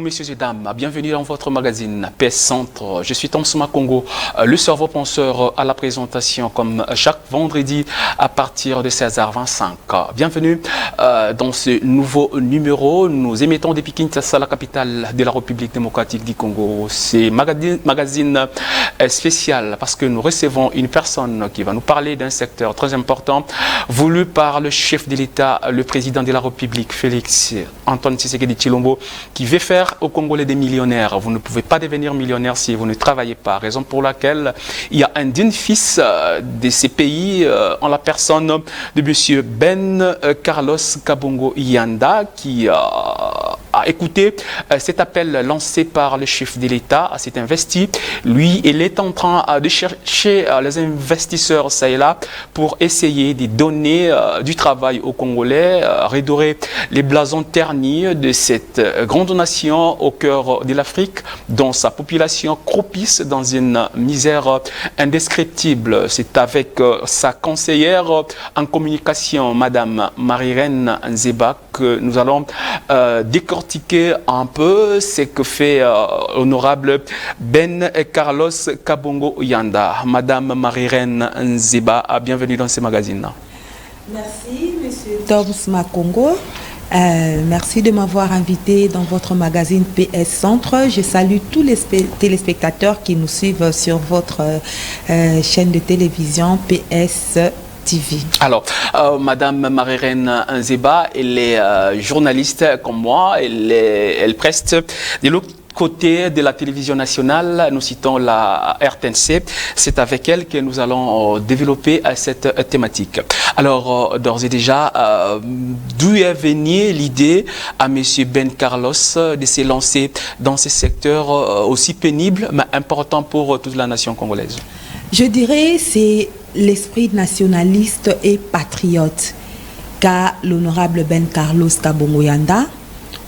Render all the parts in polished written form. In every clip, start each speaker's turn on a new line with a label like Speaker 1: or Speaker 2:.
Speaker 1: messieurs et dames, bienvenue dans votre magazine PS Centre. Je suis Tom Souma Congo, le cerveau penseur à la présentation comme chaque vendredi à partir de 16h25. Bienvenue dans ce nouveau numéro. Nous émettons depuis Kinshasa, la capitale de la République démocratique du Congo. C'est magazine spécial parce que nous recevons une personne qui va nous parler d'un secteur très important voulu par le chef de l'État, le président de la République, Félix Antoine Tshisekedi Tshilombo, qui veut faire aux Congolais des millionnaires. Vous ne pouvez pas devenir millionnaire si vous ne travaillez pas. Raison pour laquelle il y a un digne fils de ces pays en la personne de M. Ben Carlos Kabongo Yanda qui a écouté cet appel lancé par le chef de l'État, s'est investi. Lui, il est en train de chercher les investisseurs ça et là pour essayer de donner du travail aux Congolais, redorer les blasons ternis de cette grande nation au cœur de l'Afrique, dont sa population croupisse dans une misère indescriptible. C'est avec sa conseillère en communication, Madame Marie-Reine Nzeba, que nous allons décortiquer un peu ce que fait honorable Ben Carlos Kabongo Yanda. Madame Marie-Reine Nzeba, bienvenue dans ce magazine.
Speaker 2: Merci, Monsieur Tom Souma Congo. Merci de m'avoir invité dans votre magazine PS Centre. Je salue tous les téléspectateurs qui nous suivent sur votre chaîne de télévision PS TV.
Speaker 1: Alors, Madame Marie-Reine Nzeba, elle est journaliste comme moi. Elle preste de l'autre côté de la télévision nationale, nous citons la RTNC. C'est avec elle que nous allons développer cette thématique. Alors, d'ores et déjà, d'où est venue l'idée à M. Ben Carlos de se lancer dans ce secteur aussi pénible, mais important pour toute la nation congolaise?
Speaker 2: Je dirais c'est l'esprit nationaliste et patriote qu'a l'honorable Ben Carlos Kabongo Yanda.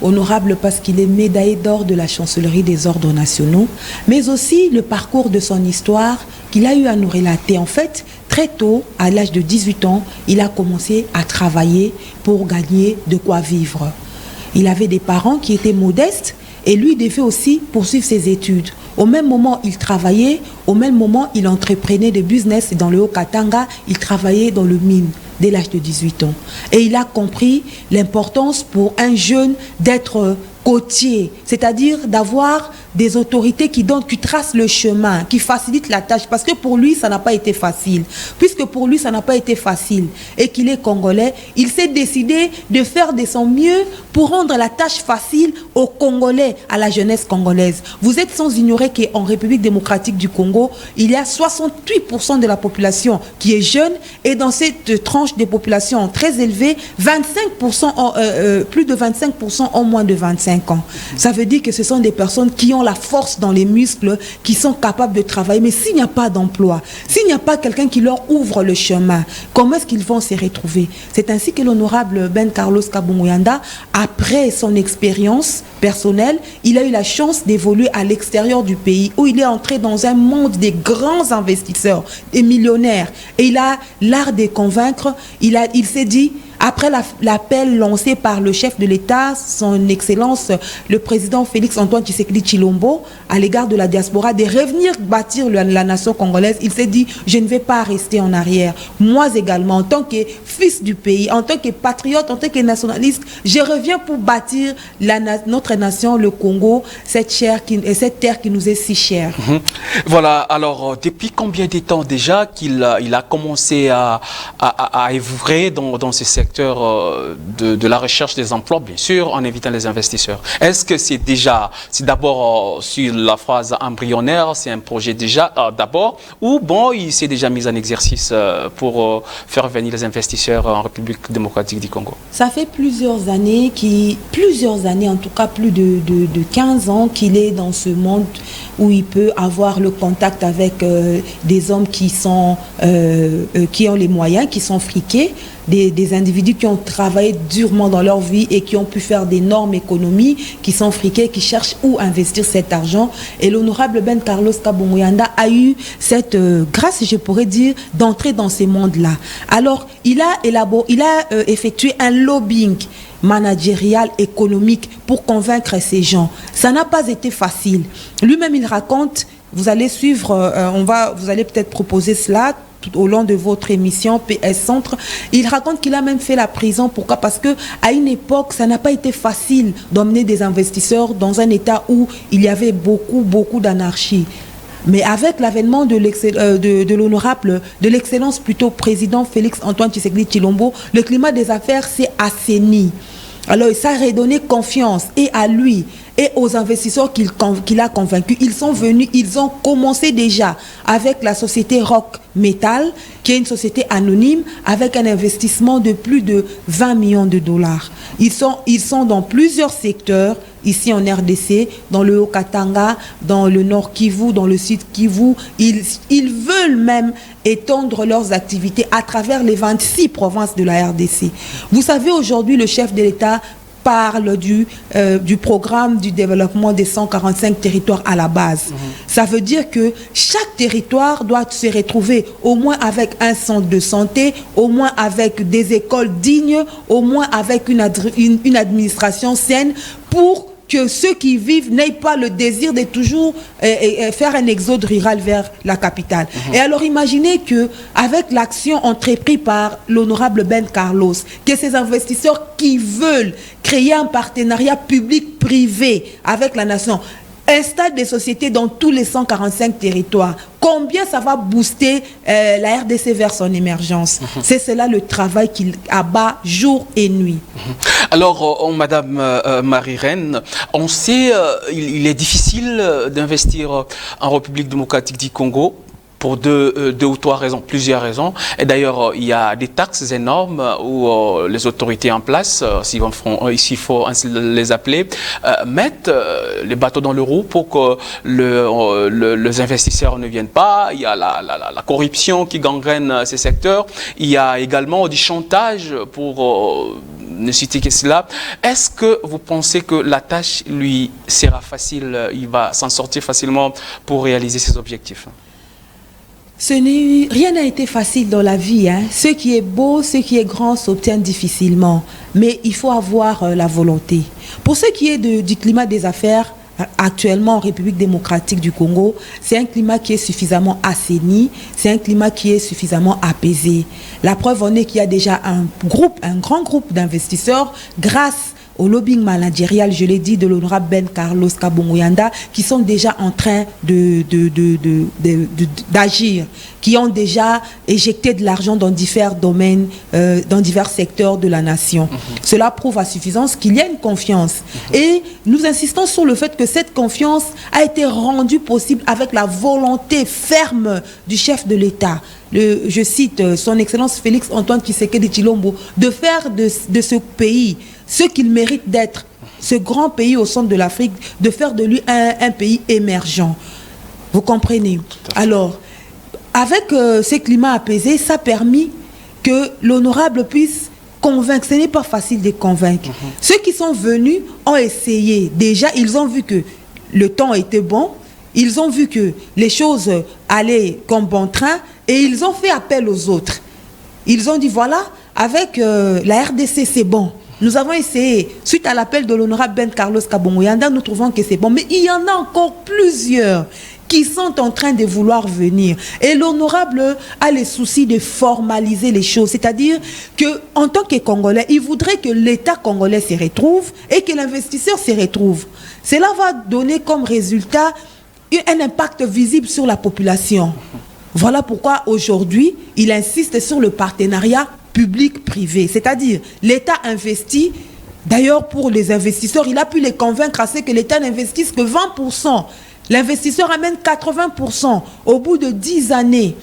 Speaker 2: Honorable parce qu'il est médaillé d'or de la chancellerie des ordres nationaux, mais aussi le parcours de son histoire qu'il a eu à nous relater. En fait, très tôt, à l'âge de 18 ans, il a commencé à travailler pour gagner de quoi vivre. Il avait des parents qui étaient modestes et lui devait aussi poursuivre ses études. Au même moment, il travaillait, au même moment, il entreprenait des business dans le Haut-Katanga, il travaillait dans le mine dès l'âge de 18 ans. Et il a compris l'importance pour un jeune d'être côtier, c'est-à-dire d'avoir des autorités qui tracent le chemin, qui facilitent la tâche, parce que pour lui, ça n'a pas été facile. Puisque pour lui, ça n'a pas été facile et qu'il est congolais, il s'est décidé de faire de son mieux pour rendre la tâche facile aux Congolais, à la jeunesse congolaise. Vous êtes sans ignorer qu'en République démocratique du Congo, il y a 68% de la population qui est jeune et dans cette tranche de population très élevée, 25%, plus de 25% ont moins de 25 ans. Ça veut dire que ce sont des personnes qui ont la force dans les muscles, qui sont capables de travailler. Mais s'il n'y a pas d'emploi, s'il n'y a pas quelqu'un qui leur ouvre le chemin, comment est-ce qu'ils vont se retrouver? C'est ainsi que l'honorable Ben Carlos Kabongo Yanda, après son expérience personnelle, il a eu la chance d'évoluer à l'extérieur du pays, où il est entré dans un monde des grands investisseurs, des millionnaires. Et il a l'art de convaincre. Il s'est dit, après l'appel lancé par le chef de l'État, son Excellence, le président Félix Antoine Tshisekedi Tshilombo, à l'égard de la diaspora, de revenir bâtir la nation congolaise, il s'est dit, je ne vais pas rester en arrière. Moi également, en tant que fils du pays, en tant que patriote, en tant que nationaliste, je reviens pour bâtir notre nation, le Congo, cette terre qui nous est si chère.
Speaker 1: Voilà, alors depuis combien de temps déjà qu'il a commencé à œuvrer dans ce secteur de la recherche des emplois, bien sûr, en évitant les investisseurs? Est-ce que c'est d'abord sur la phase embryonnaire, c'est un projet déjà d'abord, ou bon, il s'est déjà mis en exercice pour faire venir les investisseurs en République démocratique du Congo?
Speaker 2: Ça fait plusieurs années, en tout cas plus de 15 ans qu'il est dans ce monde où il peut avoir le contact avec des hommes qui ont les moyens, qui sont friqués, des individus qui ont travaillé durement dans leur vie et qui ont pu faire d'énormes économies, qui sont friqués, qui cherchent où investir cet argent. Et l'honorable Ben Carlos Kabongo-Yanda a eu cette grâce, je pourrais dire, d'entrer dans ces mondes-là. Alors, il a effectué un lobbying managérial, économique pour convaincre ces gens. Ça n'a pas été facile. Lui-même, il raconte, vous allez suivre, vous allez peut-être proposer cela tout au long de votre émission PS Centre. Il raconte qu'il a même fait la prison. Pourquoi? Parce que à une époque, ça n'a pas été facile d'emmener des investisseurs dans un état où il y avait beaucoup d'anarchie. Mais avec l'avènement de l'honorable, de l'excellence plutôt président Félix-Antoine Tshisekedi Tshilombo, le climat des affaires s'est assaini. Alors ça a redonné confiance et à lui et aux investisseurs qu'il a convaincus. Ils sont venus, ils ont commencé déjà avec la société Rock Metal, qui est une société anonyme avec un investissement de plus de 20 millions de dollars. Ils sont dans plusieurs secteurs, ici en RDC, dans le Haut-Katanga, dans le Nord Kivu, dans le Sud Kivu. Ils veulent même étendre leurs activités à travers les 26 provinces de la RDC. Vous savez, aujourd'hui, le chef de l'État parle du programme du développement des 145 territoires à la base. Ça veut dire que chaque territoire doit se retrouver au moins avec un centre de santé, au moins avec des écoles dignes, au moins avec une administration saine pour que ceux qui vivent n'aient pas le désir de toujours faire un exode rural vers la capitale. Et alors imaginez que avec l'action entreprise par l'honorable Ben Carlos, que ces investisseurs qui veulent créer un partenariat public-privé avec la nation installe des sociétés dans tous les 145 territoires. Combien ça va booster la RDC vers son émergence? C'est cela le travail qu'il abat jour et nuit.
Speaker 1: Alors, Madame Marie-Reine, on sait il est difficile d'investir en République démocratique du Congo pour deux ou trois raisons, plusieurs raisons. Et d'ailleurs, il y a des taxes énormes où les autorités en place, s'il faut ainsi les appeler, mettent les bateaux dans le roue pour que les investisseurs ne viennent pas. Il y a la corruption qui gangrène ces secteurs. Il y a également du chantage pour ne citer que cela. Est-ce que vous pensez que la tâche lui sera facile, il va s'en sortir facilement pour réaliser ses objectifs?
Speaker 2: Rien n'a été facile dans la vie. Hein. Ce qui est beau, ce qui est grand s'obtient difficilement. Mais il faut avoir la volonté. Pour ce qui est du climat des affaires, actuellement en République démocratique du Congo, c'est un climat qui est suffisamment assaini, c'est un climat qui est suffisamment apaisé. La preuve en est qu'il y a déjà un grand groupe d'investisseurs grâce au lobbying managérial, je l'ai dit, de l'honorable Ben Carlos Kabongo-Yanda, qui sont déjà en train d'agir, qui ont déjà éjecté de l'argent dans divers domaines, dans divers secteurs de la nation. Cela prouve à suffisance qu'il y a une confiance. Et nous insistons sur le fait que cette confiance a été rendue possible avec la volonté ferme du chef de l'État. Je cite son Excellence Félix-Antoine Tshisekedi Tshilombo, de faire de ce pays ce qu'il mérite d'être, ce grand pays au centre de l'Afrique, de faire de lui un pays émergent. Vous comprenez? Alors, avec ces climats apaisés, ça a permis que l'honorable puisse convaincre. Ce n'est pas facile de convaincre. Ceux qui sont venus ont essayé. Déjà, ils ont vu que le temps était bon. Ils ont vu que les choses allaient comme bon train et ils ont fait appel aux autres. Ils ont dit, voilà, avec la RDC, c'est bon. Nous avons essayé, suite à l'appel de l'honorable Ben Carlos Kabongo-Yanda, nous trouvons que c'est bon. Mais il y en a encore plusieurs qui sont en train de vouloir venir. Et l'honorable a le souci de formaliser les choses. C'est-à-dire qu'en tant que Congolais, il voudrait que l'État congolais se retrouve et que l'investisseur se retrouve. Cela va donner comme résultat un impact visible sur la population. Voilà pourquoi aujourd'hui, il insiste sur le partenariat public-privé. C'est-à-dire, l'État investit. D'ailleurs, pour les investisseurs, il a pu les convaincre à ce que l'État n'investisse que 20%. L'investisseur amène 80%. Au bout de 10 années,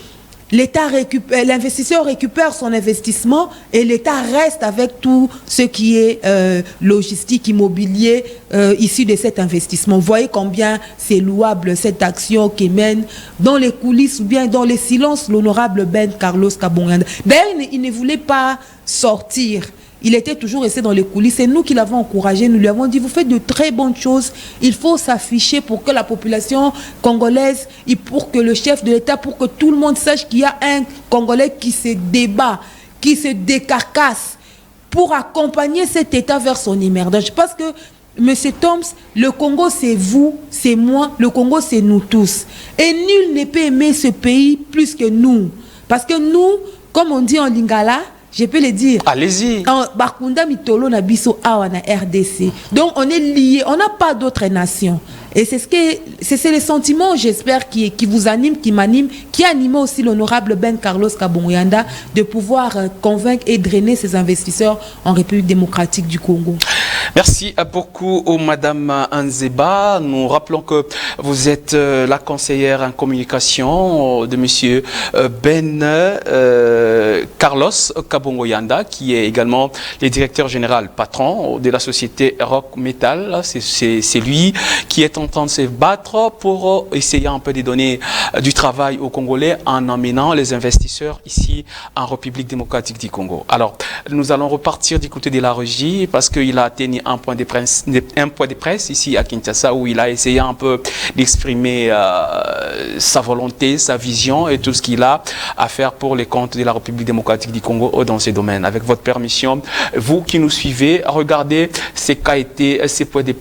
Speaker 2: l'investisseur récupère son investissement et l'État reste avec tout ce qui est logistique, immobilier issu de cet investissement. Vous voyez combien c'est louable cette action qui mène dans les coulisses ou bien dans les silences l'honorable Ben Carlos Kabonguyanda. D'ailleurs, il ne voulait pas sortir. Il était toujours resté dans les coulisses. C'est nous qui l'avons encouragé. Nous lui avons dit, vous faites de très bonnes choses. Il faut s'afficher pour que la population congolaise, et pour que le chef de l'État, pour que tout le monde sache qu'il y a un Congolais qui se débat, qui se décarcasse pour accompagner cet État vers son émergence. Parce que, M. Toms, le Congo c'est vous, c'est moi, le Congo c'est nous tous. Et nul ne peut aimer ce pays plus que nous. Parce que nous, comme on dit en Lingala, je peux le dire.
Speaker 1: Allez-y.
Speaker 2: Bakunda Mitolo na biso awa na RDC. Donc on est liés, on n'a pas d'autres nations. Et c'est le sentiment, j'espère, qui vous anime, qui m'anime, qui anime aussi l'honorable Ben Carlos Kabonguyanda de pouvoir convaincre et drainer ses investisseurs en République démocratique du Congo.
Speaker 1: Merci beaucoup, Madame Anzeba. Nous rappelons que vous êtes la conseillère en communication de Monsieur Ben Carlos Kabonguyanda, qui est également le directeur général patron de la société Rock Metal. C'est lui qui est en train de se battre pour essayer un peu de donner du travail aux Congolais en emmenant les investisseurs ici en République démocratique du Congo. Alors, nous allons repartir du côté de la régie parce qu'il a tenu un point de presse ici à Kinshasa où il a essayé un peu d'exprimer sa volonté, sa vision et tout ce qu'il a à faire pour les comptes de la République démocratique du Congo dans ces domaines. Avec votre permission, vous qui nous suivez, regardez ces points de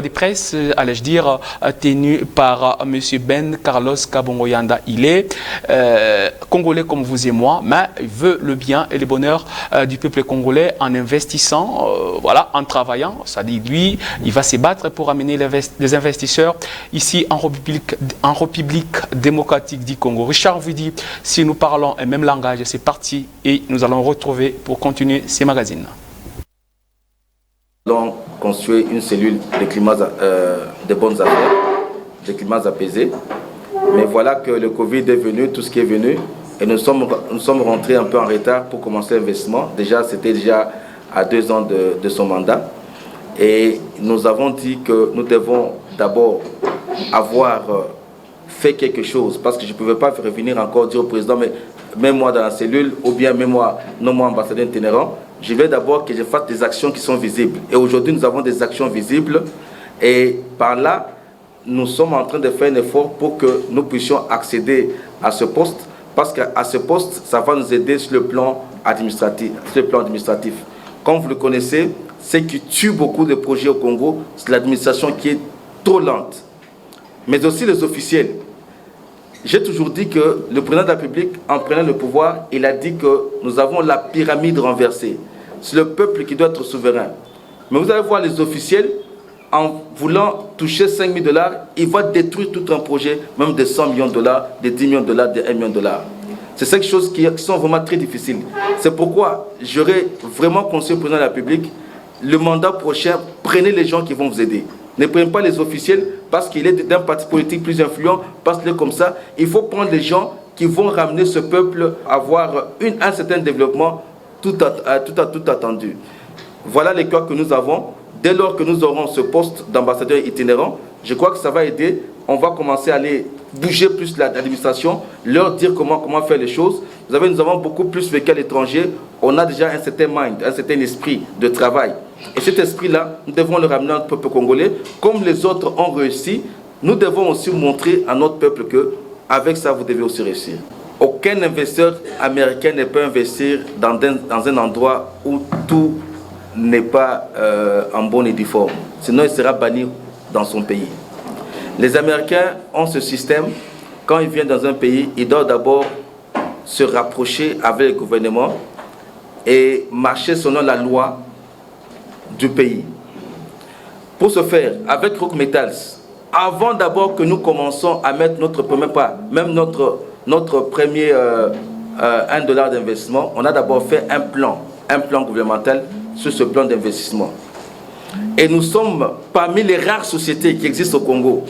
Speaker 1: presse, allais-je dire, tenus par M. Ben Carlos Kabonguyanda. Il est congolais comme vous et moi, mais il veut le bien et le bonheur du peuple congolais en investissant, voilà, en travaillant. C'est-à-dire, lui, il va se battre pour amener les investisseurs ici en République démocratique du Congo. Richard vous dit, si nous parlons un même langage, c'est parti et nous allons retrouver pour continuer ces magazines.
Speaker 3: Nous allons construire une cellule de climat de bonnes affaires, de climat apaisé. Mais voilà que le Covid est venu, tout ce qui est venu, et nous sommes rentrés un peu en retard pour commencer l'investissement. C'était déjà à 2 ans de son mandat. Et nous avons dit que nous devons d'abord avoir fait quelque chose, parce que je ne pouvais pas revenir encore dire au président, mais mets-moi dans la cellule, ou bien mets-moi, non moi ambassadeur itinérant. Je veux d'abord que je fasse des actions qui sont visibles. Et aujourd'hui, nous avons des actions visibles. Et par là, nous sommes en train de faire un effort pour que nous puissions accéder à ce poste. Parce qu'à ce poste, ça va nous aider sur le plan administratif. Comme vous le connaissez, ce qui tue beaucoup de projets au Congo, c'est l'administration qui est trop lente. Mais aussi les officiels. J'ai toujours dit que le président de la République, en prenant le pouvoir, il a dit que nous avons la pyramide renversée. C'est le peuple qui doit être souverain. Mais vous allez voir les officiels, en voulant toucher 5 000 $, ils vont détruire tout un projet, même de 100 millions de dollars, de 10 millions de dollars, de 1 million de dollars. C'est ces choses qui sont vraiment très difficiles. C'est pourquoi j'aurais vraiment conseillé au président de la République, le mandat prochain, prenez les gens qui vont vous aider. Ne prenez pas les officiels parce qu'il est d'un parti politique plus influent, parce qu'il est comme ça. Il faut prendre les gens qui vont ramener ce peuple à avoir un certain développement tout attendu. Voilà les cas que nous avons. Dès lors que nous aurons ce poste d'ambassadeur itinérant, je crois que ça va aider. On va commencer à aller bouger plus l'administration, leur dire comment faire les choses. Nous avons beaucoup plus vécu à l'étranger. On a déjà un certain mind, un certain esprit de travail. Et cet esprit-là, nous devons le ramener à notre peuple congolais. Comme les autres ont réussi, nous devons aussi montrer à notre peuple que, avec ça, vous devez aussi réussir. Aucun investisseur américain ne peut investir dans un endroit où tout n'est pas en bonne et due forme. Sinon, il sera banni dans son pays. Les Américains ont ce système. Quand ils viennent dans un pays, ils doivent d'abord se rapprocher avec le gouvernement et marcher selon la loi du pays. Pour ce faire, avec Rock Metals, avant d'abord que nous commençons à mettre notre premier pas, même notre premier $1 d'investissement, on a d'abord fait un plan gouvernemental sur ce plan d'investissement. Et nous sommes parmi les rares sociétés qui existent au Congo.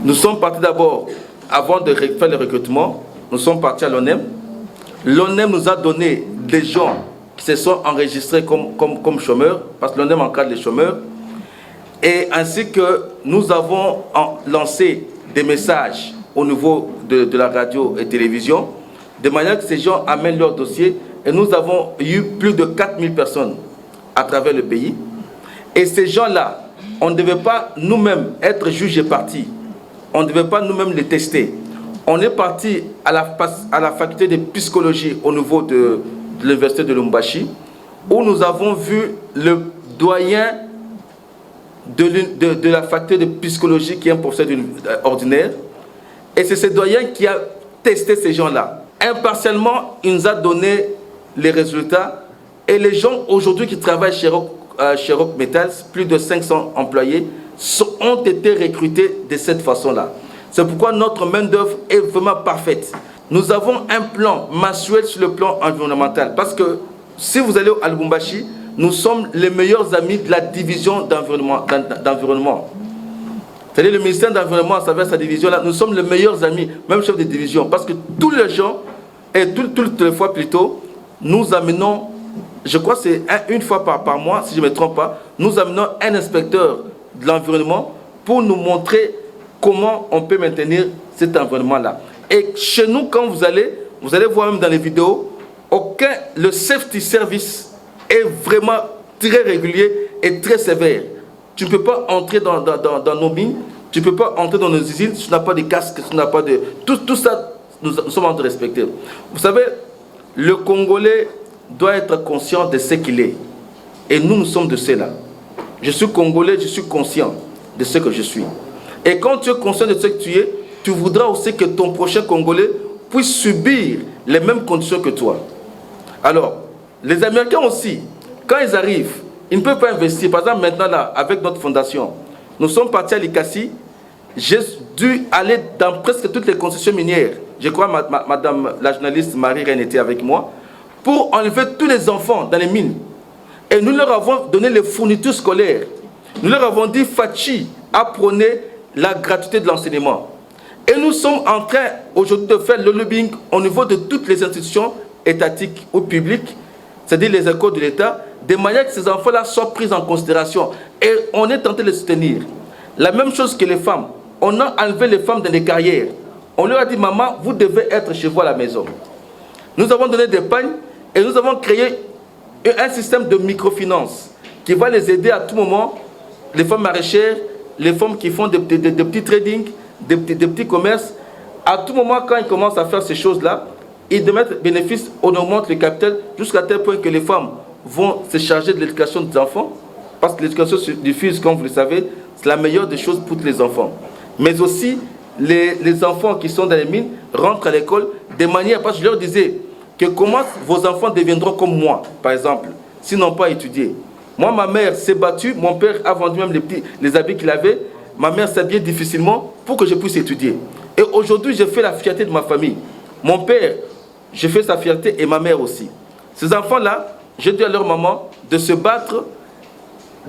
Speaker 3: Nous sommes partis d'abord avant de faire le recrutement, nous sommes partis à l'ONEM. L'ONEM nous a donné des gens qui se sont enregistrés comme chômeurs, parce que l'ONEM encadre les chômeurs. Et ainsi que nous avons lancé des messages au niveau de la radio et télévision, de manière que ces gens amènent leurs dossiers. Et nous avons eu plus de 4000 personnes à travers le pays. Et ces gens-là, on ne devait pas nous-mêmes être juges et partis. On ne devait pas nous-mêmes les tester. On est parti à la faculté de psychologie au niveau de l'université de Lubumbashi, où nous avons vu le doyen de la faculté de psychologie, qui est un professeur ordinaire. Et c'est ce doyen qui a testé ces gens-là. Impartialement, il nous a donné les résultats. Et les gens aujourd'hui qui travaillent chez Rock Metals, plus de 500 employés, ont été recrutés de cette façon-là. C'est pourquoi notre main-d'œuvre est vraiment parfaite. Nous avons un plan mensuel sur le plan environnemental. Parce que si vous allez à Lubumbashi, nous sommes les meilleurs amis de la division d'environnement. C'est-à-dire le ministère de l'Environnement, à travers sa division-là, nous sommes les meilleurs amis, même chef de division. Parce que tous les gens, et toutes les fois plutôt, nous amenons, je crois que c'est une fois par mois, si je ne me trompe pas, nous amenons un inspecteur de l'environnement pour nous montrer comment on peut maintenir cet environnement-là. Et chez nous, quand vous allez voir même dans les vidéos, le safety service est vraiment très régulier et très sévère. Tu ne peux pas entrer dans nos mines, tu ne peux pas entrer dans nos usines si tu n'as pas de casque, si tu n'as pas de... Tout ça, nous sommes en train de respecter. Vous savez, le Congolais doit être conscient de ce qu'il est. Et nous sommes de cela. Je suis Congolais, je suis conscient de ce que je suis. Et quand tu es conscient de ce que tu es, tu voudras aussi que ton prochain Congolais puisse subir les mêmes conditions que toi. Alors, les Américains aussi, quand ils arrivent, ils ne peuvent pas investir. Par exemple, maintenant, là, avec notre fondation, nous sommes partis à Likasi. J'ai dû aller dans presque toutes les concessions minières. Je crois que madame la journaliste Marie-Reine était avec moi, pour enlever tous les enfants dans les mines. Et nous leur avons donné les fournitures scolaires. Nous leur avons dit, Fachi, apprenez la gratuité de l'enseignement. Et nous sommes en train aujourd'hui de faire le lobbying au niveau de toutes les institutions étatiques ou publiques, c'est-à-dire les écoles de l'État, de manière que ces enfants-là soient pris en considération. Et on est tenté de les soutenir. La même chose que les femmes. On a enlevé les femmes dans les carrières. On leur a dit, maman, vous devez être chez vous à la maison. Nous avons donné des pagnes et nous avons créé un système de microfinance qui va les aider à tout moment, les femmes maraîchères, les femmes qui font des petits trading, des petits commerces. À tout moment, quand ils commencent à faire ces choses-là, ils demettent bénéfice, on augmente le capital jusqu'à tel point que les femmes vont se charger de l'éducation des enfants. Parce que l'éducation diffuse, comme vous le savez, c'est la meilleure des choses pour tous les enfants. Mais aussi, les enfants qui sont dans les mines rentrent à l'école de manière... Parce que je leur disais que comment vos enfants deviendront comme moi, par exemple, s'ils n'ont pas étudié. Moi, ma mère s'est battue, mon père a vendu même les habits qu'il avait. Ma mère s'habillait difficilement pour que je puisse étudier. Et aujourd'hui, je fais la fierté de ma famille. Mon père, je fais sa fierté et ma mère aussi. Ces enfants-là, j'ai dit à leur maman de se battre,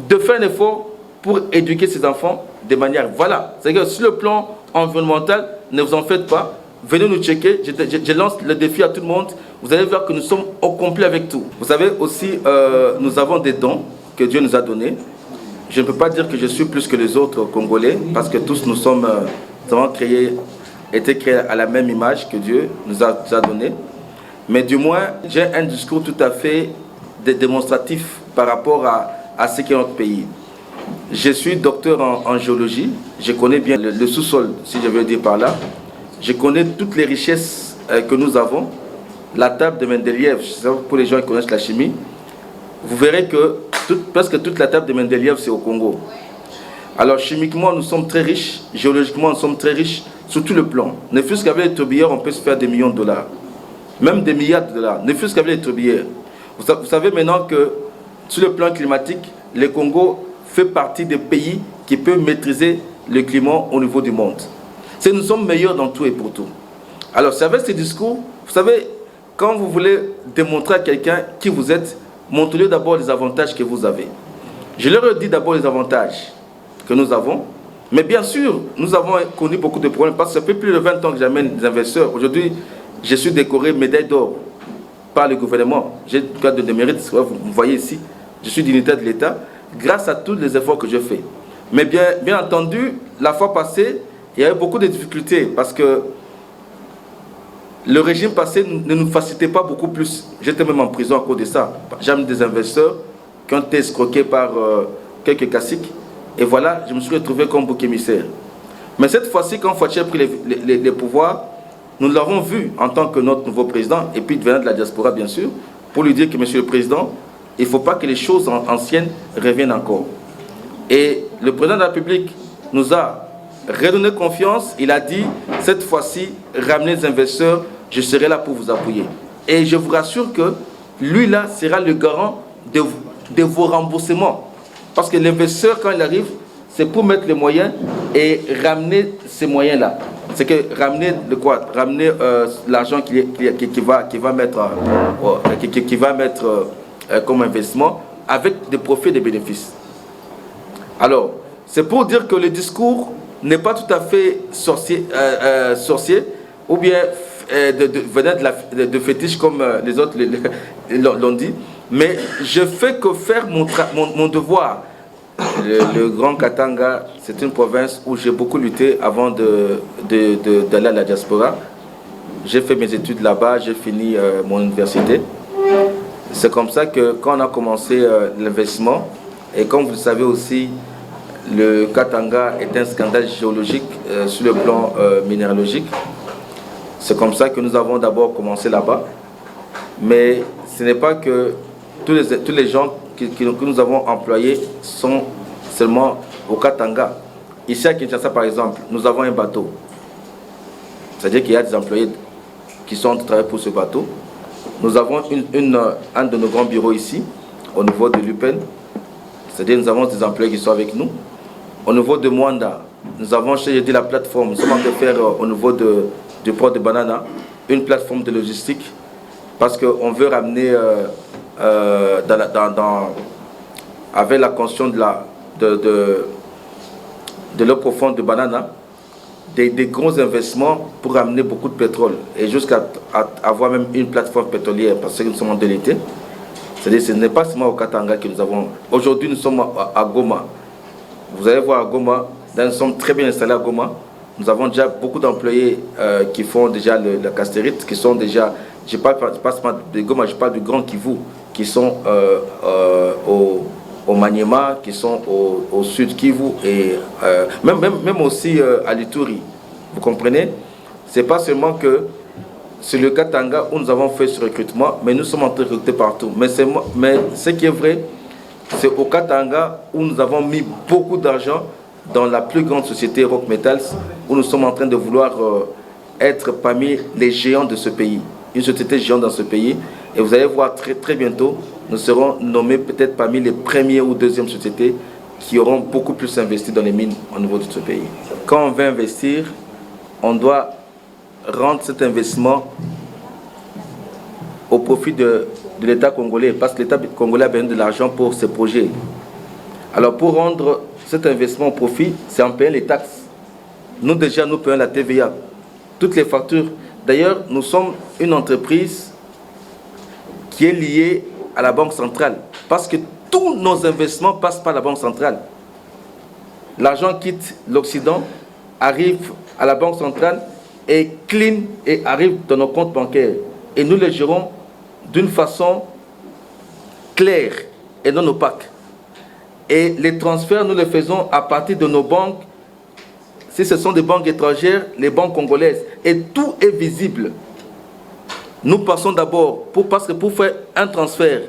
Speaker 3: de faire un effort pour éduquer ces enfants de manière... Voilà, c'est-à-dire sur le plan environnemental, ne vous en faites pas. Venez nous checker, je lance le défi à tout le monde. Vous allez voir que nous sommes au complet avec tout. Vous savez aussi, nous avons des dons que Dieu nous a donnés. Je ne peux pas dire que je suis plus que les autres Congolais, parce que tous nous avons été créés à la même image que Dieu nous a donné. Mais du moins, j'ai un discours tout à fait démonstratif par rapport à ce qu'est notre pays. Je suis docteur en géologie, je connais bien le sous-sol, si je veux dire par là. Je connais toutes les richesses que nous avons. La table de Mendeleïev, pour les gens qui connaissent la chimie, vous verrez que presque toute la table de Mendeleïev, c'est au Congo. Alors chimiquement, nous sommes très riches, géologiquement, nous sommes très riches sur tout le plan. Ne fût-ce qu'avec les tourbières, on peut se faire des millions de dollars, même des milliards de dollars, ne fût-ce qu'avec les tourbières. Vous savez maintenant que sur le plan climatique, le Congo fait partie des pays qui peuvent maîtriser le climat au niveau du monde. Nous sommes meilleurs dans tout et pour tout. Alors, c'est avec ces discours, vous savez, quand vous voulez démontrer à quelqu'un qui vous êtes, montrez-lui d'abord les avantages que vous avez. Je leur ai dit d'abord les avantages que nous avons. Mais bien sûr, nous avons connu beaucoup de problèmes parce que ça fait plus de 20 ans que j'amène des investisseurs. Aujourd'hui, je suis décoré médaille d'or par le gouvernement. J'ai le cadre de mérite, vous voyez ici. Je suis dignitaire de l'État grâce à tous les efforts que je fais. Mais bien entendu, la fois passée, il y a eu beaucoup de difficultés parce que le régime passé ne nous facilitait pas beaucoup plus. J'étais même en prison à cause de ça. J'ai amené des investisseurs qui ont été escroqués par quelques caciques. Et voilà, je me suis retrouvé comme bouc émissaire. Mais cette fois-ci, quand Fouaché a pris les pouvoirs, nous l'avons vu en tant que notre nouveau président, et puis venant de la diaspora, bien sûr, pour lui dire que, monsieur le président, il ne faut pas que les choses anciennes reviennent encore. Et le président de la République nous a redonné confiance. Il a dit, cette fois-ci, ramenez les investisseurs, je serai là pour vous appuyer. Et je vous rassure que lui, là, sera le garant de vos remboursements. Parce que l'investisseur, quand il arrive, c'est pour mettre les moyens et ramener ces moyens-là. C'est que ramener de quoi? Ramener l'argent qui va mettre comme investissement avec des profits et des bénéfices. Alors, c'est pour dire que le discours n'est pas tout à fait sorcier ou bien venant de fétiche comme les autres l'ont dit, mais je fais que faire mon devoir. Le Grand Katanga, c'est une province où j'ai beaucoup lutté avant d'aller à la diaspora. J'ai fait mes études là-bas, j'ai fini mon université. C'est comme ça que quand on a commencé l'investissement, et comme vous le savez aussi, le Katanga est un scandale géologique sur le plan minéralogique. C'est comme ça que nous avons d'abord commencé là-bas. Mais ce n'est pas que tous les gens que nous avons employés sont seulement au Katanga. Ici à Kinshasa, par exemple, nous avons un bateau. C'est-à-dire qu'il y a des employés qui sont en train pour ce bateau. Nous avons un de nos grands bureaux ici, au niveau de l'UPEN. C'est-à-dire que nous avons des employés qui sont avec nous. Au niveau de Mwanda, nous avons chez la plateforme. Nous sommes en train de faire au niveau du port de Banana une plateforme de logistique parce qu'on veut ramener avec la construction de l'eau profonde de Banana des gros investissements pour ramener beaucoup de pétrole et jusqu'à avoir même une plateforme pétrolière parce que nous sommes en l'été. C'est-à-dire que ce n'est pas seulement au Katanga que nous avons. Aujourd'hui, nous sommes à Goma. Vous allez voir à Goma, nous sommes très bien installés à Goma. Nous avons déjà beaucoup d'employés qui font déjà la castérite, qui sont déjà, je ne parle pas seulement de Goma, je parle du Grand Kivu, qui sont au Maniema, qui sont au sud Kivu et même aussi à l'Ituri. Vous comprenez? Ce n'est pas seulement que c'est le Katanga où nous avons fait ce recrutement, mais nous sommes en train de recruter partout. Mais ce qui est vrai, c'est au Katanga où nous avons mis beaucoup d'argent dans la plus grande société Rock Metals, où nous sommes en train de vouloir être parmi les géants de ce pays. Une société géante dans ce pays. Et vous allez voir très, très bientôt, nous serons nommés peut-être parmi les premières ou deuxièmes sociétés qui auront beaucoup plus investi dans les mines au niveau de ce pays. Quand on veut investir, on doit rendre cet investissement au profit de l'État congolais, parce que l'État congolais a besoin de l'argent pour ses projets. Alors pour rendre cet investissement au profit, c'est en payant les taxes. Nous déjà, nous payons la TVA, toutes les factures. D'ailleurs, nous sommes une entreprise qui est liée à la Banque centrale, parce que tous nos investissements passent par la Banque centrale. L'argent quitte l'Occident, arrive à la Banque centrale, et clean et arrive dans nos comptes bancaires. Et nous les gérons d'une façon claire et non opaque. Et les transferts, nous les faisons à partir de nos banques. Si ce sont des banques étrangères, les banques congolaises. Et tout est visible. Nous passons d'abord, parce que pour faire un transfert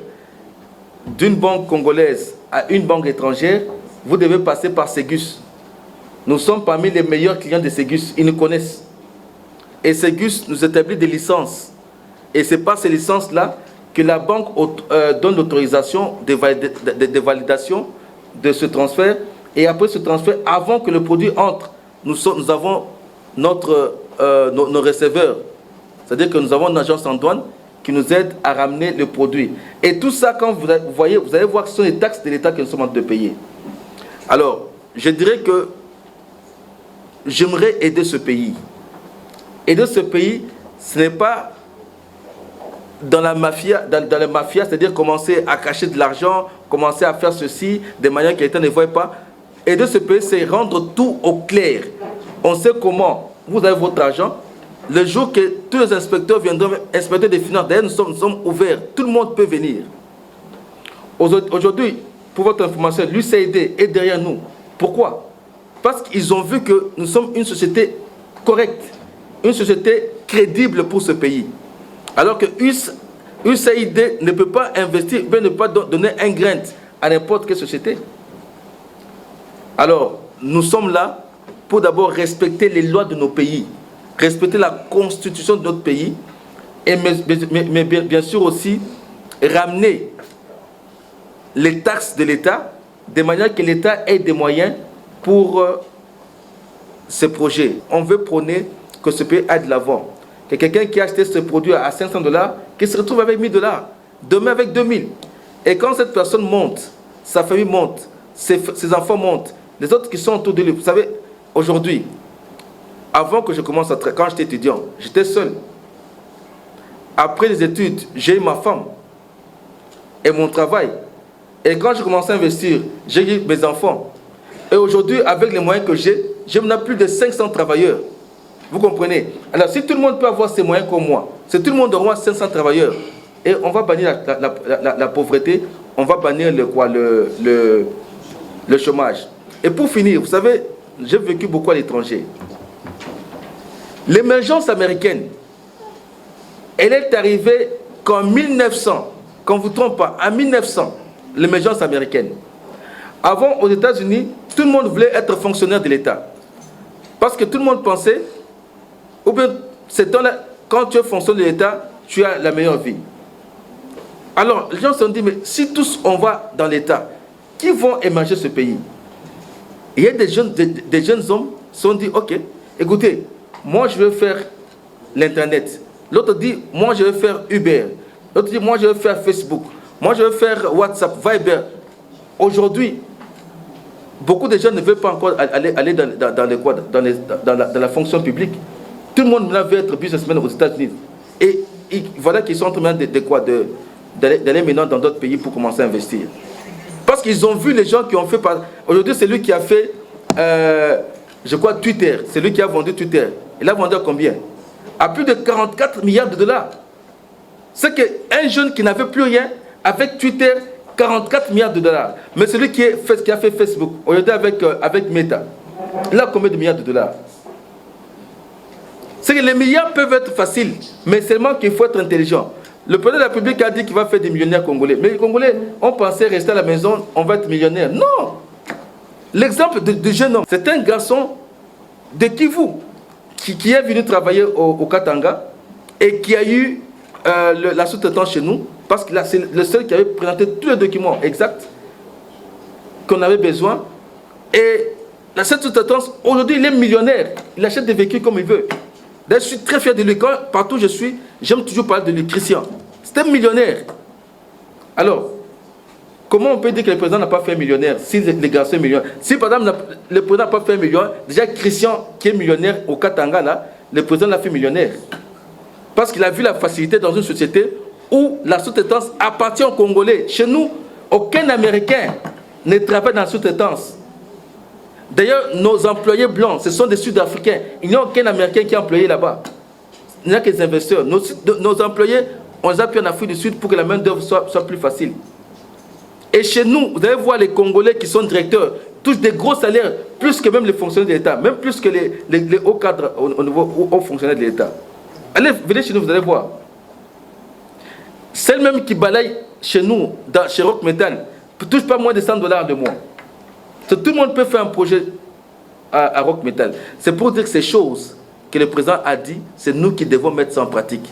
Speaker 3: d'une banque congolaise à une banque étrangère, vous devez passer par Ségus. Nous sommes parmi les meilleurs clients de Ségus. Ils nous connaissent. Et Ségus nous établit des licences. Et c'est par ces licences-là que la banque donne l'autorisation de validation de ce transfert. Et après ce transfert, avant que le produit entre, nous avons nos receveurs. C'est-à-dire que nous avons une agence en douane qui nous aide à ramener le produit. Et tout ça, quand vous voyez, vous allez voir que ce sont les taxes de l'État que nous sommes en train de payer. Alors, je dirais que j'aimerais aider ce pays. Aider ce pays, ce n'est pas dans la mafia, c'est-à-dire commencer à cacher de l'argent, commencer à faire ceci de manière que l'État ne voit pas. Aider ce pays, c'est rendre tout au clair. On sait comment vous avez votre argent. Le jour que tous les inspecteurs viendront, inspecteurs des finances, d'ailleurs nous sommes ouverts, tout le monde peut venir. Aujourd'hui, pour votre information, l'USAID est derrière nous. Pourquoi? Parce qu'ils ont vu que nous sommes une société correcte, une société crédible pour ce pays. Alors que USAID ne peut pas investir, ne peut pas donner un grain à n'importe quelle société. Alors, nous sommes là pour d'abord respecter les lois de nos pays, respecter la constitution de notre pays, et mais bien sûr aussi ramener les taxes de l'État, de manière que l'État ait des moyens pour ces projets. On veut prôner que ce pays aille de l'avant. Que quelqu'un qui a acheté ce produit à $500, qui se retrouve avec $1000, demain avec 2000. Et quand cette personne monte, sa famille monte, ses enfants montent, les autres qui sont autour de lui. Vous savez, aujourd'hui, avant que je commence à travailler, quand j'étais étudiant, j'étais seul. Après les études, j'ai eu ma femme et mon travail. Et quand je commençais à investir, j'ai eu mes enfants. Et aujourd'hui, avec les moyens que j'ai maintenant plus de 500 travailleurs. Vous comprenez? Alors, si tout le monde peut avoir ces moyens comme moi, si tout le monde aura 500 travailleurs, et on va bannir la pauvreté, on va bannir le chômage. Et pour finir, vous savez, j'ai vécu beaucoup à l'étranger. L'émergence américaine, elle est arrivée qu'en 1900, quand vous ne vous trompez pas, en 1900, l'émergence américaine. Avant, aux États-Unis, tout le monde voulait être fonctionnaire de l'État. Parce que tout le monde pensait, ou bien, quand tu es fonctionnaire de l'État, tu as la meilleure vie. Alors, les gens se sont dit, mais si tous on va dans l'État, qui vont émerger ce pays? Il y a des jeunes hommes qui se sont dit, ok, écoutez, moi je vais faire l'Internet. L'autre dit, moi je vais faire Uber. L'autre dit, moi je vais faire Facebook. Moi je vais faire WhatsApp, Viber. Aujourd'hui, beaucoup de gens ne veulent pas encore aller dans la fonction publique. Tout le monde maintenant veut être businessman aux États-Unis. Et voilà qu'ils sont en train d'aller maintenant dans d'autres pays pour commencer à investir. Parce qu'ils ont vu les gens qui ont fait... Aujourd'hui, c'est lui qui a fait, je crois, Twitter. C'est lui qui a vendu Twitter. Il a vendu à combien? À plus de 44 milliards de dollars. C'est qu'un jeune qui n'avait plus rien, avec Twitter, 44 milliards de dollars. Mais celui qui a fait Facebook, aujourd'hui avec Meta, il a combien de milliards de dollars? C'est que les milliards peuvent être faciles, mais seulement qu'il faut être intelligent. Le président de la République a dit qu'il va faire des millionnaires congolais. Mais les Congolais, on pensait rester à la maison, on va être millionnaire. Non! L'exemple du jeune homme, c'est un garçon de Kivu qui est venu travailler au Katanga et qui a eu la sous-traitance chez nous parce que c'est le seul qui avait présenté tous les documents exacts qu'on avait besoin. Et cette sous-traitance, aujourd'hui, il est millionnaire. Il achète des véhicules comme il veut. D'ailleurs, je suis très fier de lui. Partout où je suis, j'aime toujours parler de lui, Christian. C'est un millionnaire. Alors, comment on peut dire que le président n'a pas fait un millionnaire si les garçons sont millionnaires? Si par exemple le président n'a pas fait un million, déjà Christian qui est millionnaire au Katanga, là, le président l'a fait millionnaire. Parce qu'il a vu la facilité dans une société où la sous-traitance appartient aux Congolais. Chez nous, aucun Américain ne travaille dans la sous-traitance. D'ailleurs, nos employés blancs, ce sont des Sud-Africains. Il n'y a aucun Américain qui est employé là-bas. Il n'y a que des investisseurs. Nos employés, on les appuie en Afrique du Sud pour que la main-d'œuvre soit plus facile. Et chez nous, vous allez voir les Congolais qui sont directeurs, touchent des gros salaires, plus que même les fonctionnaires de l'État, même plus que les hauts cadres au niveau hauts fonctionnaires de l'État. Allez, venez chez nous, vous allez voir. Celle même qui balaye chez nous, chez Rock Metal, ne touche pas moins de $100 de mois. Tout le monde peut faire un projet à Rock Metal. C'est pour dire que ces choses que le président a dit, c'est nous qui devons mettre ça en pratique.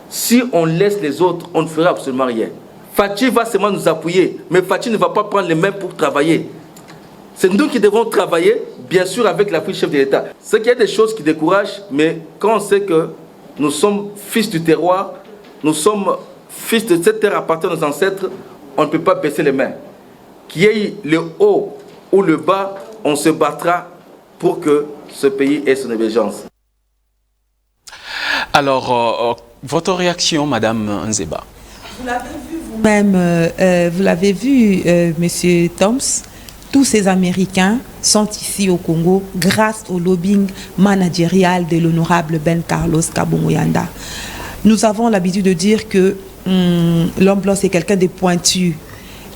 Speaker 3: Si on laisse les autres, on ne fera absolument rien. Fachi va seulement nous appuyer, mais Fachi ne va pas prendre les mains pour travailler. C'est nous qui devons travailler, bien sûr, avec l'appui du chef de l'État. C'est qu'il y a des choses qui découragent, mais quand on sait que nous sommes fils du terroir, nous sommes fils de cette terre appartient à nos ancêtres, on ne peut pas baisser les mains. Qu'il y ait le haut ou le bas, on se battra pour que ce pays ait son émergence.
Speaker 1: Alors, votre réaction, Madame Nzeba?
Speaker 2: Vous l'avez vu vous-même, vous l'avez vu, Monsieur Toms, tous ces Américains sont ici au Congo grâce au lobbying managérial de l'honorable Ben Carlos Kabongo-Yanda. Nous avons l'habitude de dire que l'homme blanc, c'est quelqu'un de pointu.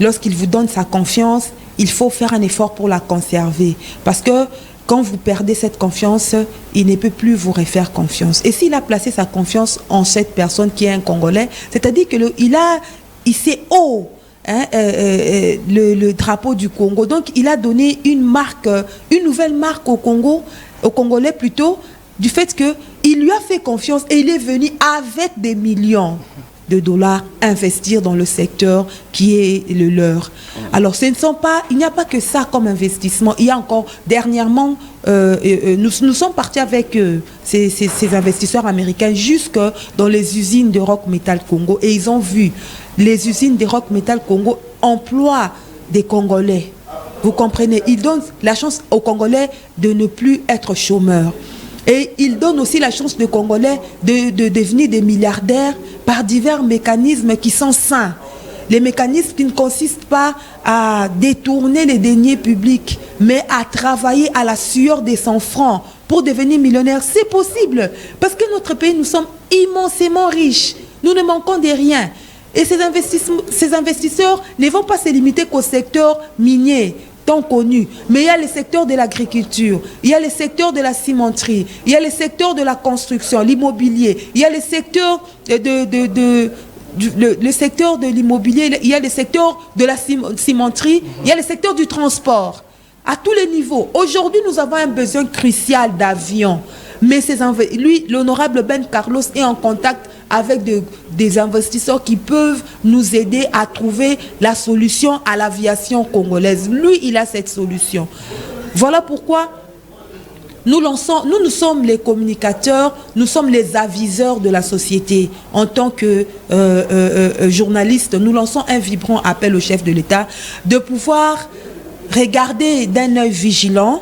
Speaker 2: Lorsqu'il vous donne sa confiance, il faut faire un effort pour la conserver. Parce que quand vous perdez cette confiance, il ne peut plus vous refaire confiance. Et s'il a placé sa confiance en cette personne qui est un Congolais, c'est-à-dire qu'il s'est haut le drapeau du Congo. Donc il a donné une marque, une nouvelle marque au Congo, aux Congolais plutôt, du fait qu'il lui a fait confiance et il est venu avec des millions de dollars investir dans le secteur qui est le leur. Alors il n'y a pas que ça comme investissement. Il y a encore, dernièrement, nous sommes partis avec ces investisseurs américains jusque dans les usines de Rock Metal Congo et ils ont vu les usines de Rock Metal Congo emploient des Congolais. Vous comprenez? Ils donnent la chance aux Congolais de ne plus être chômeurs. Et ils donnent aussi la chance aux Congolais de devenir des milliardaires par divers mécanismes qui sont sains. Les mécanismes qui ne consistent pas à détourner les deniers publics, mais à travailler à la sueur des 100 francs pour devenir millionnaire. C'est possible, parce que notre pays, nous sommes immensément riches. Nous ne manquons de rien. Et ces investisseurs ne vont pas se limiter qu'au secteur minier, tant connu, mais il y a le secteur de l'agriculture, il y a le secteur de la cimenterie, il y a le secteur de la construction, l'immobilier, il y a le secteur le secteur de l'immobilier, il y a le secteur de la cimenterie, il y a le secteur du transport, à tous les niveaux. Aujourd'hui, nous avons un besoin crucial d'avions, mais lui, l'honorable Ben Carlos est en contact avec des investisseurs qui peuvent nous aider à trouver la solution à l'aviation congolaise. Lui, il a cette solution. Voilà pourquoi nous sommes les communicateurs, nous sommes les aviseurs de la société. En tant que journalistes, nous lançons un vibrant appel au chef de l'État de pouvoir regarder d'un œil vigilant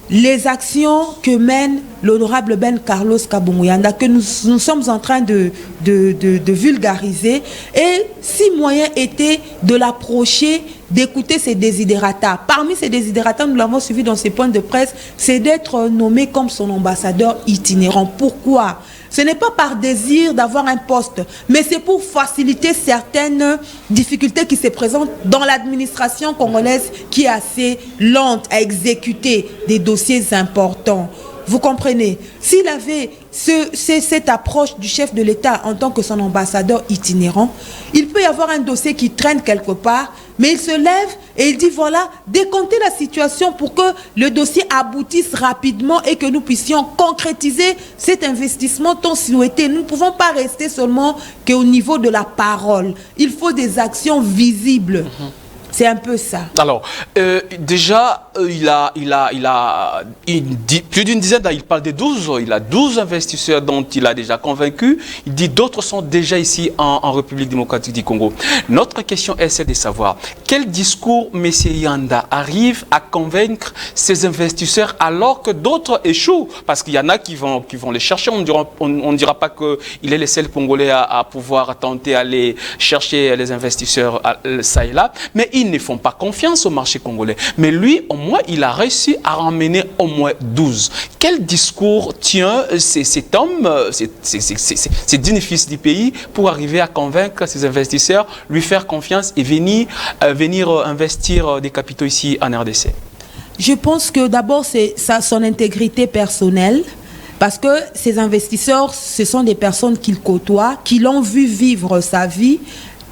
Speaker 2: les actions que mène l'honorable Ben Carlos Kabongo-Yanda, que nous sommes en train de vulgariser, et si moyen était de l'approcher, d'écouter ses désidérata. Parmi ses désidérata, nous l'avons suivi dans ses points de presse, c'est d'être nommé comme son ambassadeur itinérant. Pourquoi? Ce n'est pas par désir d'avoir un poste, mais c'est pour faciliter certaines difficultés qui se présentent dans l'administration congolaise qui est assez lente à exécuter des dossiers importants. Vous comprenez? S'il avait cette approche du chef de l'État en tant que son ambassadeur itinérant, il peut y avoir un dossier qui traîne quelque part, mais il se lève et il dit voilà, décomptez la situation pour que le dossier aboutisse rapidement et que nous puissions concrétiser cet investissement tant souhaité. Nous ne pouvons pas rester seulement qu'au niveau de la parole. Il faut des actions visibles. C'est un peu ça.
Speaker 1: Alors, déjà, il a plus d'une dizaine, il parle de 12, il a 12 investisseurs dont il a déjà convaincu. Il dit d'autres sont déjà ici en République démocratique du Congo. Notre question est celle de savoir quel discours M. Yanda arrive à convaincre ces investisseurs alors que d'autres échouent. Parce qu'il y en a qui vont les chercher. On ne dira pas qu'il est le seul Congolais à pouvoir tenter d'aller chercher les investisseurs ça et là. Mais ils ne font pas confiance au marché congolais. Mais lui, au moins, il a réussi à ramener au moins 12. Quel discours tient cet homme, ces dignes-fils du pays, pour arriver à convaincre ces investisseurs, lui faire confiance et venir investir des capitaux ici en RDC?
Speaker 2: Je pense que d'abord, c'est son intégrité personnelle. Parce que ces investisseurs, ce sont des personnes qu'il côtoie, qui l'ont vu vivre sa vie.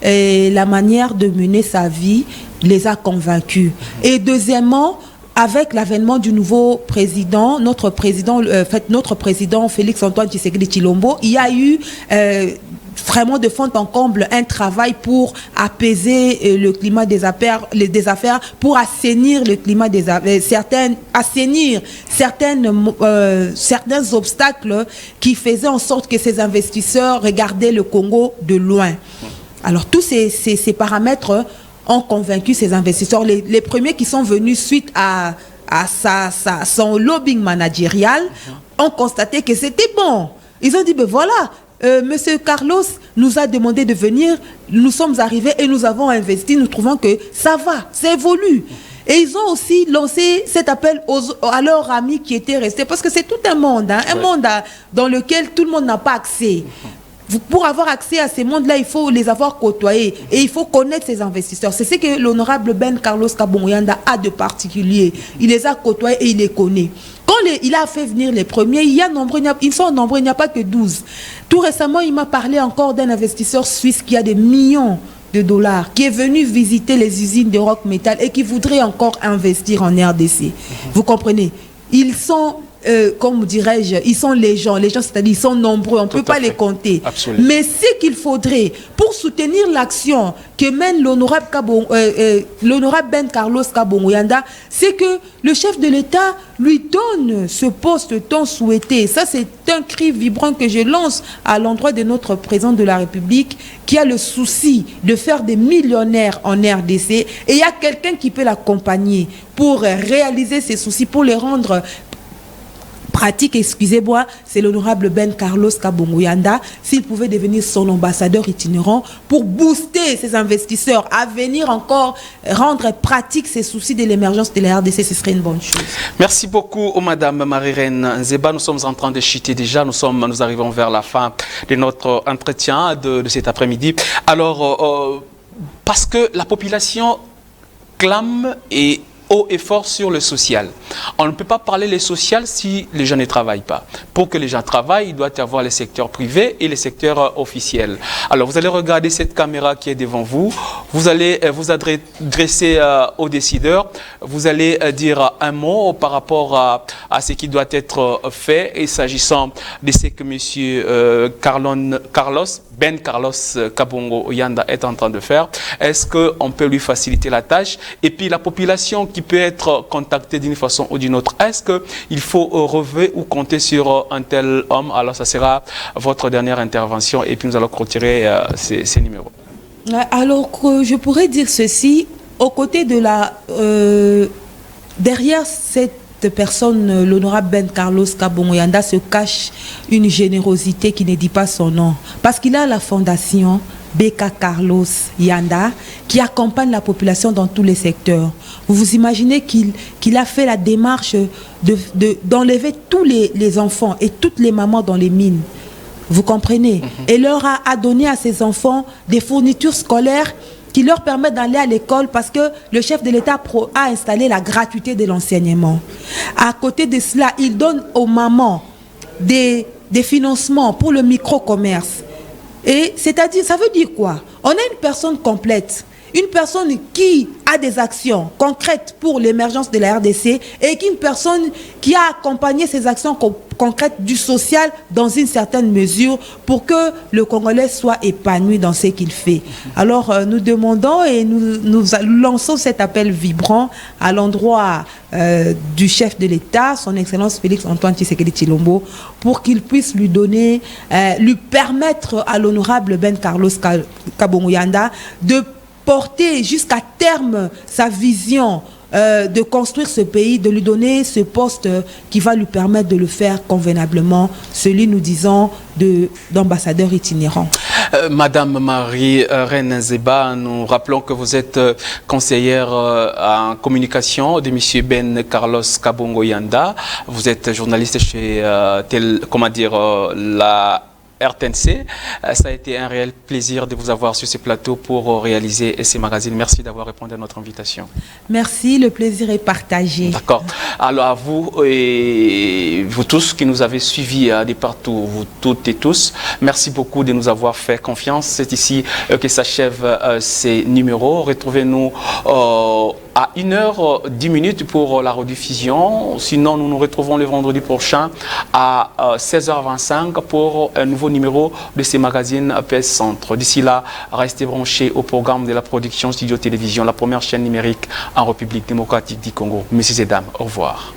Speaker 2: Et la manière de mener sa vie les a convaincus. Et deuxièmement, avec l'avènement du nouveau président, notre président Félix-Antoine Tshisekedi Tshilombo, il y a eu vraiment de fond en comble un travail pour apaiser le climat des affaires, pour assainir le climat des affaires, certains obstacles qui faisaient en sorte que ces investisseurs regardaient le Congo de loin. Alors tous ces paramètres ont convaincu ces investisseurs. Les premiers qui sont venus suite à son lobbying managérial, ont constaté que c'était bon. Ils ont dit, ben voilà, Monsieur Carlos nous a demandé de venir, nous sommes arrivés et nous avons investi, nous trouvons que ça va, ça évolue. Et ils ont aussi lancé cet appel à leurs amis qui étaient restés, parce que c'est tout un monde, hein, un monde dans lequel tout le monde n'a pas accès. Pour avoir accès à ces mondes-là, il faut les avoir côtoyés et il faut connaître ces investisseurs. C'est ce que l'honorable Ben Carlos Kabongo Yanda a de particulier. Il les a côtoyés et il les connaît. Quand il a fait venir les premiers, ils sont nombreux, il n'y a pas que 12. Tout récemment, il m'a parlé encore d'un investisseur suisse qui a des millions de dollars, qui est venu visiter les usines de Rock Metal et qui voudrait encore investir en RDC. Vous comprenez? Ils sont... comme dirais-je, ils sont les gens, c'est-à-dire ils sont nombreux, on ne peut pas les compter.
Speaker 1: Absolument.
Speaker 2: Mais ce qu'il faudrait pour soutenir l'action que mène l'honorable Ben Carlos Kabongo Yanda, c'est que le chef de l'État lui donne ce poste tant souhaité. Ça, c'est un cri vibrant que je lance à l'endroit de notre président de la République qui a le souci de faire des millionnaires en RDC, et il y a quelqu'un qui peut l'accompagner pour réaliser ses soucis, pour les rendre pratique, excusez-moi, c'est l'honorable Ben Carlos Kabongo Yanda. S'il pouvait devenir son ambassadeur itinérant pour booster ses investisseurs à venir encore rendre pratique ces soucis de l'émergence de la RDC, ce serait une bonne chose.
Speaker 1: Merci beaucoup, Madame Marie-Reine Nzeba. Nous sommes en train de chuter déjà. Nous arrivons vers la fin de notre entretien de cet après-midi. Alors, parce que la population clame et haut et fort sur le social. On ne peut pas parler le social si les gens ne travaillent pas. Pour que les gens travaillent, il doit y avoir les secteurs privés et les secteurs officiels. Alors, vous allez regarder cette caméra qui est devant vous. Vous allez vous adresser aux décideurs. Vous allez dire un mot par rapport à ce qui doit être fait. Et s'agissant de ce que M. Ben Carlos Kabongo Yanda est en train de faire, est-ce qu'on peut lui faciliter la tâche? Et puis la population qui peut être contactée d'une façon ou d'une autre, est-ce qu'il faut relever ou compter sur un tel homme? Alors ça sera votre dernière intervention et puis nous allons retirer ces numéros.
Speaker 2: Alors je pourrais dire ceci, aux côtés de la... derrière cette personne, l'honorable Ben Carlos Kabongo Yanda, se cache une générosité qui ne dit pas son nom. Parce qu'il a la fondation Beka Carlos Yanda qui accompagne la population dans tous les secteurs. Vous vous imaginez qu'il a fait la démarche d'enlever tous les enfants et toutes les mamans dans les mines. Vous comprenez? Et leur a donné à ces enfants des fournitures scolaires qui leur permettent d'aller à l'école parce que le chef de l'État a installé la gratuité de l'enseignement. À côté de cela, il donne aux mamans des financements pour le micro-commerce. Et c'est-à-dire, ça veut dire quoi? On a une personne complète, une personne qui a des actions concrètes pour l'émergence de la RDC et une personne qui a accompagné ces actions concrètes du social dans une certaine mesure pour que le Congolais soit épanoui dans ce qu'il fait. Alors nous demandons et nous lançons cet appel vibrant à l'endroit du chef de l'État, son Excellence Félix Antoine Tshisekedi Tshilombo, pour qu'il puisse lui donner, lui permettre à l'honorable Ben Carlos Kabongo Yanda de porter jusqu'à terme sa vision de construire ce pays, de lui donner ce poste qui va lui permettre de le faire convenablement, celui, nous disons, d'ambassadeur itinérant.
Speaker 1: Madame Marie-Reine Nzeba, nous rappelons que vous êtes conseillère en communication de M. Ben Carlos Kabongo Yanda. Vous êtes journaliste chez la RTNC. Ça a été un réel plaisir de vous avoir sur ce plateau pour réaliser ces magazines. Merci d'avoir répondu à notre invitation.
Speaker 2: Merci, le plaisir est partagé.
Speaker 1: D'accord. Alors à vous et vous tous qui nous avez suivis de partout, vous toutes et tous, merci beaucoup de nous avoir fait confiance. C'est ici que s'achèvent ces numéros. Retrouvez-nous à 1h10 pour la rediffusion. Sinon, nous nous retrouvons le vendredi prochain à 16h25 pour un nouveau numéro de ces magazines PS Centre. D'ici là, restez branchés au programme de la production Studio Télévision, la première chaîne numérique en République démocratique du Congo. Messieurs et dames, au revoir.